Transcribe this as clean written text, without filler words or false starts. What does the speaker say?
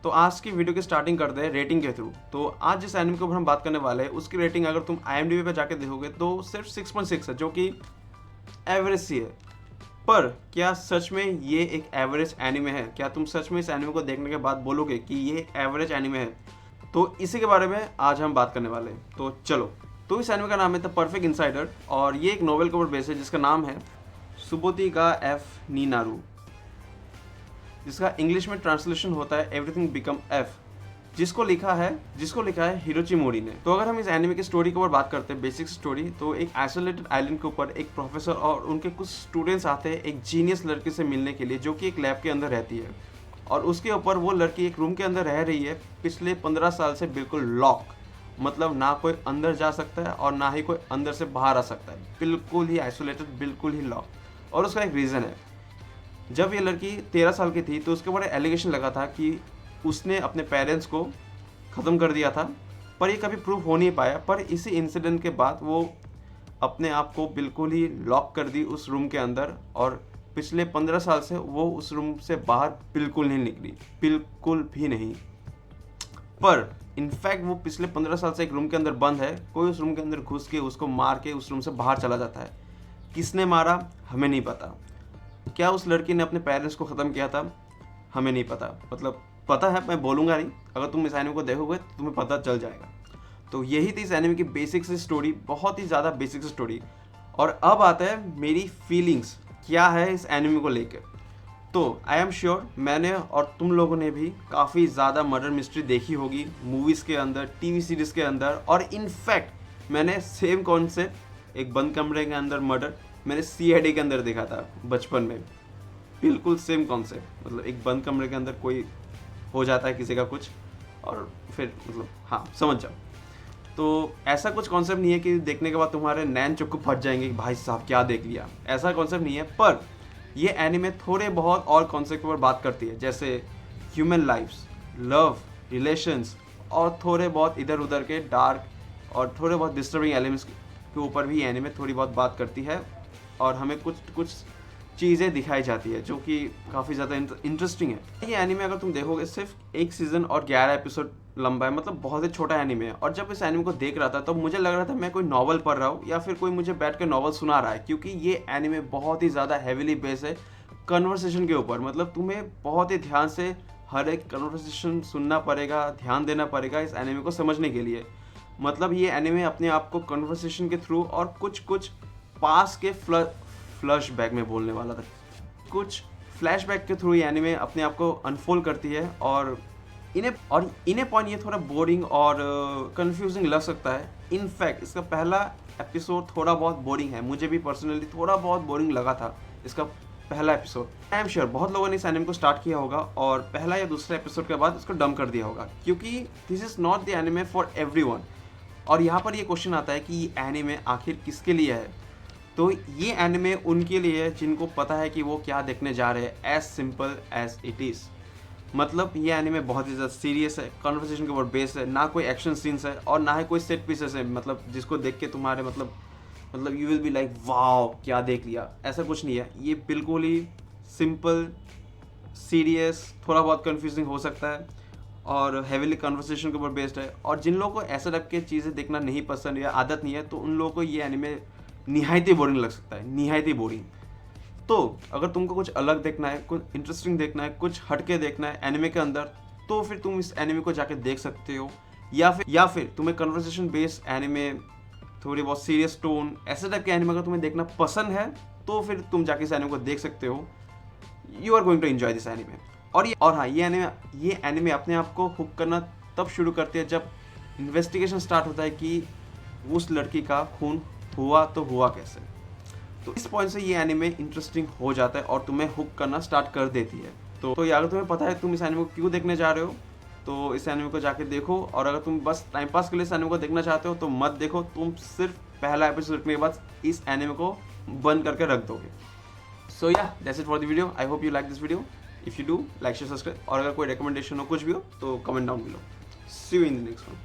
तो आज की वीडियो की स्टार्टिंग करते हैं रेटिंग के थ्रू। तो आज जिस एनिमे के ऊपर हम बात करने वाले हैं उसकी रेटिंग अगर तुम IMDb पे जाके देखोगे तो सिर्फ 6.6 है, जो कि एवरेज सी है। पर क्या सच में ये एक एवरेज एनिमे है? क्या तुम सच में इस एनिमे को देखने के बाद बोलोगे कि ये एक एवरेज एनिमे है? तो इसी के बारे में आज हम बात करने वाले हैं। तो चलो, तो इस एनिमे का नाम है द परफेक्ट इनसाइडर और ये एक नॉवेल के ऊपर बेस्ड है जिसका नाम है सुबोती का एफ नीनारू, जिसका इंग्लिश में ट्रांसलेशन होता है एवरीथिंग बिकम एफ, जिसको लिखा है हिरोची मोरी ने। तो अगर हम इस एनिमे की स्टोरी के ऊपर बात करते हैं, बेसिक स्टोरी, तो एक आइसोलेटेड आइलैंड के ऊपर एक प्रोफेसर और उनके कुछ स्टूडेंट्स आते हैं एक जीनियस लड़की से मिलने के लिए, जो कि एक लैब के अंदर रहती है। और उसके ऊपर वो लड़की एक रूम के अंदर रह रही है पिछले 15 साल से, बिल्कुल लॉक, मतलब ना कोई अंदर जा सकता है और ना ही कोई अंदर से बाहर आ सकता है, बिल्कुल ही आइसोलेटेड, बिल्कुल ही लॉक। और उसका एक रीज़न है। जब ये लड़की 13 साल की थी तो उसके ऊपर एलिगेशन लगा था कि उसने अपने पेरेंट्स को ख़त्म कर दिया था, पर ये कभी प्रूफ हो नहीं पाया। पर इसी इंसिडेंट के बाद वो अपने आप को बिल्कुल ही लॉक कर दी उस रूम के अंदर और पिछले 15 साल से वो उस रूम से बाहर बिल्कुल नहीं निकली, बिल्कुल भी नहीं। पर इनफैक्ट वो पिछले 15 साल से एक रूम के अंदर बंद है। कोई उस रूम के अंदर घुस के उसको मार के उस रूम से बाहर चला जाता है। किसने मारा हमें नहीं पता। क्या उस लड़की ने अपने पेरेंट्स को ख़त्म किया था हमें नहीं पता। मतलब पता है, मैं बोलूँगा नहीं, अगर तुम इस एनिमे को देखोगे तो तुम्हें पता चल जाएगा। तो यही थी इस एनिमे की बेसिक सी स्टोरी, बहुत ही ज़्यादा बेसिक स्टोरी। और अब आता है मेरी फीलिंग्स क्या है इस एनिमे को लेकर। तो आई एम श्योर मैंने और तुम लोगों ने भी काफ़ी ज़्यादा मर्डर मिस्ट्री देखी होगी मूवीज़ के अंदर, टीवी सीरीज़ के अंदर, और इनफैक्ट मैंने सेम कॉन्सेप्ट एक बंद कमरे के अंदर मर्डर मैंने CID के अंदर देखा था बचपन में, बिल्कुल सेम कॉन्सेप्ट। मतलब एक बंद कमरे के अंदर कोई हो जाता है किसी का कुछ और फिर मतलब हाँ, समझ जाओ। तो ऐसा कुछ कॉन्सेप्ट नहीं है कि देखने के बाद तुम्हारे नैन चुक्कू फट जाएंगे कि भाई साहब क्या देख लिया, ऐसा कॉन्सेप्ट नहीं है। पर ये एनिमे थोड़े बहुत और कॉन्सेप्ट पर बात करती है, जैसे ह्यूमन लाइफ्स, लव, रिलेशंस, और थोड़े बहुत इधर उधर के डार्क और थोड़े बहुत डिस्टर्बिंग एलिमेंट्स के ऊपर भी एनिमे थोड़ी बहुत बात करती है। और हमें कुछ चीज़ें दिखाई जाती है जो कि काफ़ी ज़्यादा इंटरेस्टिंग है। ये एनिमे अगर तुम देखोगे सिर्फ एक सीज़न और 11 एपिसोड लंबा है, मतलब बहुत ही छोटा एनिमे है। और जब इस एनिमे को देख रहा था तो मुझे लग रहा था मैं कोई नॉवल पढ़ रहा हूँ या फिर कोई मुझे बैठ के नॉवल सुना रहा है, क्योंकि ये एनिमे बहुत ही ज़्यादा हैवीली बेस है कन्वर्सेशन के ऊपर। मतलब तुम्हें बहुत ही ध्यान से हर एक कन्वर्सेशन सुनना पड़ेगा, ध्यान देना पड़ेगा इस एनिमे को समझने के लिए। मतलब ये एनिमे अपने आप को कन्वर्सेशन के थ्रू और कुछ पास के फ्लैशबैक में बोलने वाला था, कुछ फ्लैशबैक के थ्रू ये एनिमे अपने आप को अनफोल्ड करती है। और इन्हें पॉइंट ये थोड़ा बोरिंग और कंफ्यूजिंग लग सकता है। इनफैक्ट इसका पहला एपिसोड थोड़ा बहुत बोरिंग है, मुझे भी पर्सनली थोड़ा बहुत बोरिंग लगा था इसका पहला एपिसोड। आई एम श्योर बहुत लोगों ने इस एनिमे को स्टार्ट किया होगा और पहला या दूसरा एपिसोड के बाद इसको डंप कर दिया होगा, क्योंकि this is not the anime for everyone. और यहाँ पर ये क्वेश्चन आता है कि ये एनिमे आखिर किसके लिए है? तो ये एनिमे उनके लिए है जिनको पता है कि वो क्या देखने जा रहे हैं, as simple as it is. मतलब ये एनिमे बहुत ही ज़्यादा सीरियस है, कन्वर्सेशन के ऊपर बेस है, ना कोई एक्शन सीन्स है और ना ही कोई सेट पीसेस है, मतलब जिसको देख के तुम्हारे मतलब you will be like wow क्या देख लिया, ऐसा कुछ नहीं है। ये बिल्कुल ही सिंपल, सीरियस, थोड़ा बहुत कन्फ्यूजिंग हो सकता है और हैवीली कन्वर्सेशन के ऊपर बेस्ड है। और जिन लोगों को ऐसा टाइप की चीज़ें देखना नहीं पसंद या आदत नहीं है, तो उन लोगों को ये एनिमे निहायत ही बोरिंग लग सकता है, निहायत ही बोरिंग। तो अगर तुमको कुछ अलग देखना है, कुछ इंटरेस्टिंग देखना है, कुछ हटके देखना है एनिमे के अंदर, तो फिर तुम इस एनिमे को जाके देख सकते हो। या फिर तुम्हें कन्वर्सेशन बेस्ड एनिमे, थोड़ी बहुत सीरियस टोन, ऐसे टाइप के एनिमे अगर तुम्हें देखना पसंद है तो फिर तुम जाके इस एनिमे को देख सकते हो। You are going to enjoy this anime. और हाँ, ये एनिमे अपने आप को हुक करना तब शुरू करती है जब इन्वेस्टिगेशन स्टार्ट होता है कि उस लड़की का खून हुआ तो हुआ कैसे। तो इस पॉइंट से ये एनिमे इंटरेस्टिंग हो जाता है और तुम्हें हुक करना स्टार्ट कर देती है। तो अगर तुम्हें पता है तुम इस एनिमे को क्यों देखने जा रहे हो, तो इस एनिमे को जाके देखो। और अगर तुम बस टाइम पास के लिए इस एनिमे को देखना चाहते हो तो मत देखो, तुम सिर्फ पहला एपिसोड देखने के बाद इस एनिमे को बंद करके रख दोगे। So yeah that's it for the video. I hope you like this video. If you do, like share subscribe, और अगर कोई रिकमेंडेशन हो कुछ भी हो तो comment down below. See you in the next one.